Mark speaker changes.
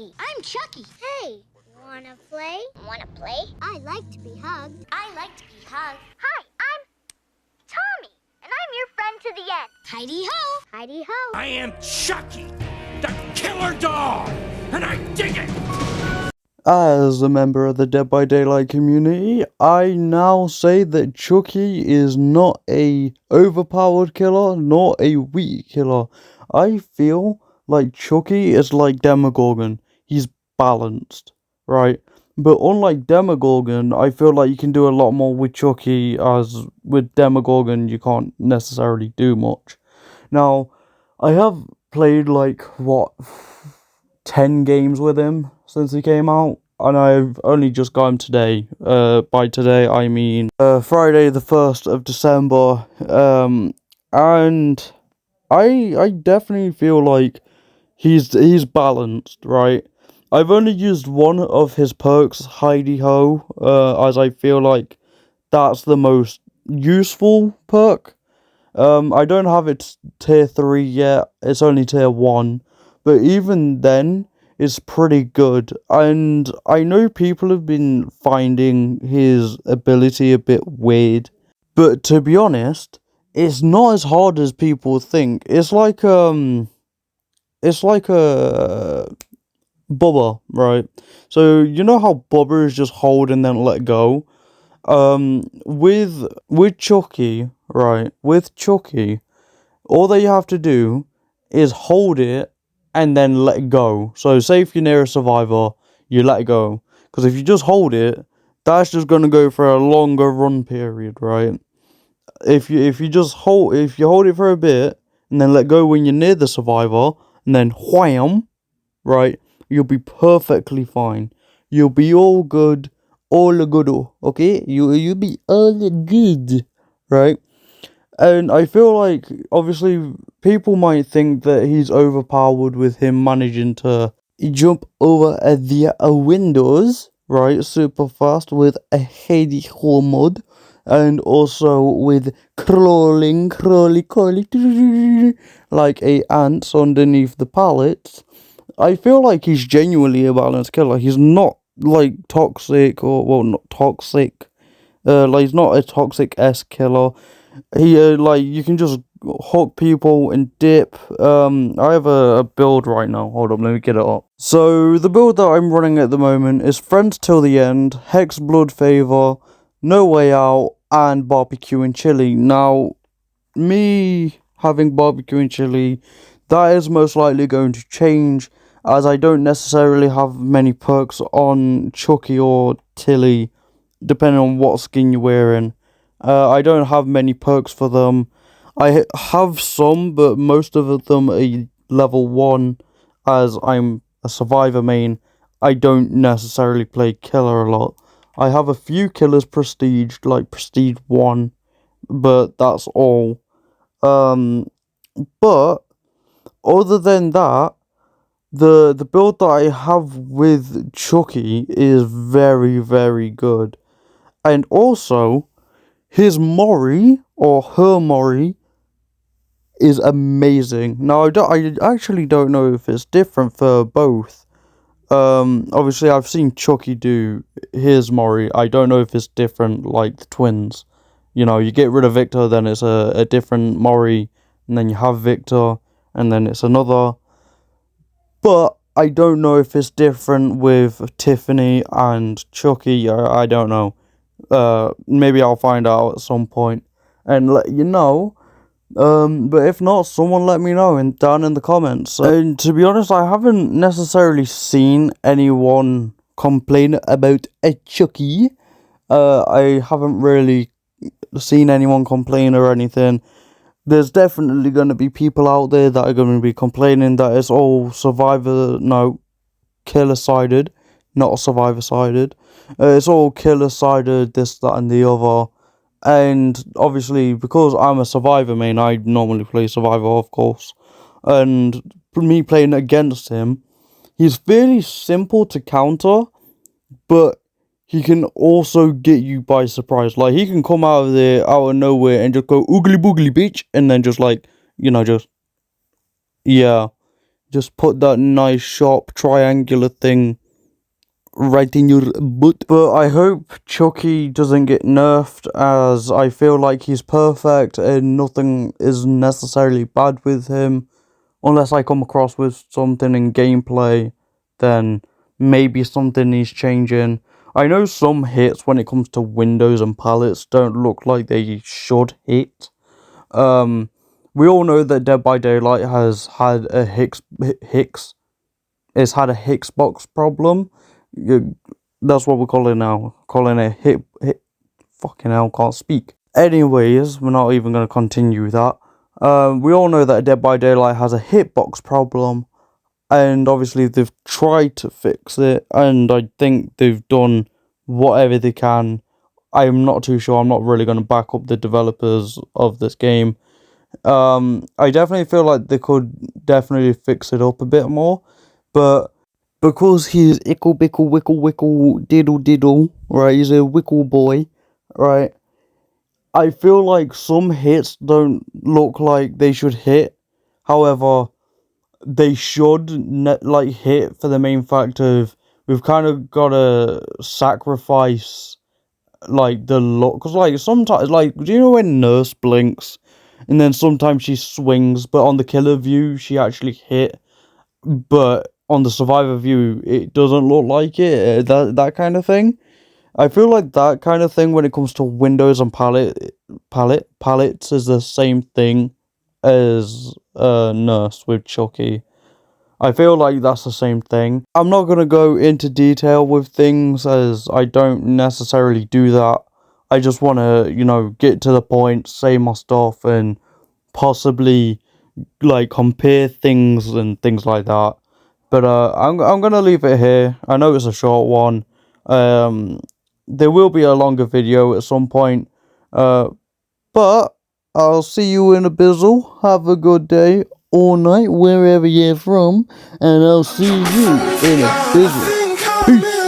Speaker 1: Chucky. I'm Chucky. Hey, wanna play? Wanna play? I like to be hugged. I like to be hugged. Hi, I'm Tommy, and I'm your friend to the end. Heidi-ho. Heidi-ho.
Speaker 2: I am Chucky, the killer dog, and I dig it!
Speaker 3: As a member of the Dead by Daylight community, I now say that Chucky is not a overpowered killer, nor a weak killer. I feel like Chucky is like Demogorgon. He's balanced, right? But unlike Demogorgon, I feel like you can do a lot more with Chucky, as with Demogorgon you can't necessarily do much. Now, I have played 10 games with him since he came out, and I've only just got him today. By today I mean Friday the 1st of December. And I definitely feel like he's balanced, right? I've only used one of his perks, Heidi-ho, as I feel like that's the most useful perk. I don't have its tier 3 yet, it's only tier 1, but even then, it's pretty good, and I know people have been finding his ability a bit weird, but to be honest, it's not as hard as people think. It's like a Bubba, right? So, you know how Bubba is just hold and then let go? With Chucky, right? With Chucky, all that you have to do is hold it and then let go. So, say if you're near a survivor, you let go. Because if you just hold it, that's just gonna go for a longer run period, right? If you hold it for a bit and then let go when you're near the survivor, and then wham, right? You'll be perfectly fine. You'll be all good. All good, okay? You be all good, right? And I feel like, obviously, people might think that he's overpowered with him managing to jump over the windows, right? Super fast with a Heidi-ho mod, and also with crawling, like a ants underneath the pallets. I feel like he's genuinely a balanced killer. He's not like toxic, or well, not toxic. He's not a toxic-esque killer. He you can just hook people and dip. I have a build right now. Hold on, let me get it up. So the build that I'm running at the moment is Friends Till the End, Hex Blood Favor, No Way Out, and Barbecue and Chili. Now, me having barbecue and chili, that is most likely going to change, as I don't necessarily have many perks on Chucky or Tilly, depending on what skin you're wearing. I don't have many perks for them. I have some, but most of them are level 1, as I'm a survivor main. I don't necessarily play killer a lot. I have a few killers prestige, like prestige 1, but that's all. But other than that, the build that I have with Chucky is very, very good. And also, his Mori, or her Mori, is amazing. Now, I actually don't know if it's different for both. Obviously, I've seen Chucky do his Mori. I don't know if it's different like the twins. You know, you get rid of Victor, then it's a different Mori, and then you have Victor, and then it's another. But I don't know if it's different with Tiffany and Chucky. I don't know. Maybe I'll find out at some point and let you know. But if not, someone let me know down in the comments. And to be honest, I haven't necessarily seen anyone complain about a Chucky. I haven't really seen anyone complain or anything. There's definitely going to be people out there that are going to be complaining that it's all killer-sided, not survivor-sided. It's all killer-sided, this, that, and the other. And obviously, because I'm a survivor main, I normally play survivor, of course. And me playing against him, he's fairly simple to counter, but he can also get you by surprise. Like, he can come out of nowhere, and just go, oogly boogly bitch, and then just, yeah. Just put that nice sharp triangular thing right in your butt. But I hope Chucky doesn't get nerfed, as I feel like he's perfect and nothing is necessarily bad with him. Unless I come across with something in gameplay, then maybe something needs changing. I know some hits when it comes to windows and pallets don't look like they should hit. We all know that Dead by Daylight has had a it's had a Hicksbox problem. That's what we're calling it now. Calling it hit. Fucking hell, can't speak. Anyways, we're not even going to continue that. We all know that Dead by Daylight has a hitbox problem, and obviously they've tried to fix it, and I think they've done whatever they can. I'm not too sure. I'm not really going to back up the developers of this game. I definitely feel like they could definitely fix it up a bit more, but because he's ickle bickle wickle wickle diddle diddle, right? He's a wickle boy, right? I feel like some hits don't look like they should hit. However, they should hit for the main fact of we've kind of got to sacrifice like the look, because like sometimes, like, do you know when Nurse blinks and then sometimes she swings, but on the killer view she actually hit, but on the survivor view it doesn't look like it, that kind of thing. I feel like that kind of thing when it comes to windows and pallets is the same thing as Nurse with Chucky. I feel like that's the same thing. I'm not going to go into detail with things, as I don't necessarily do that. I just want to, get to the point, say my stuff, and possibly, like, compare things and things like that. But I'm going to leave it here. I know it's a short one. There will be a longer video at some point. But I'll see you in a bizzle. Have a good day or night, wherever you're from, and I'll see you in a bizzle. Peace.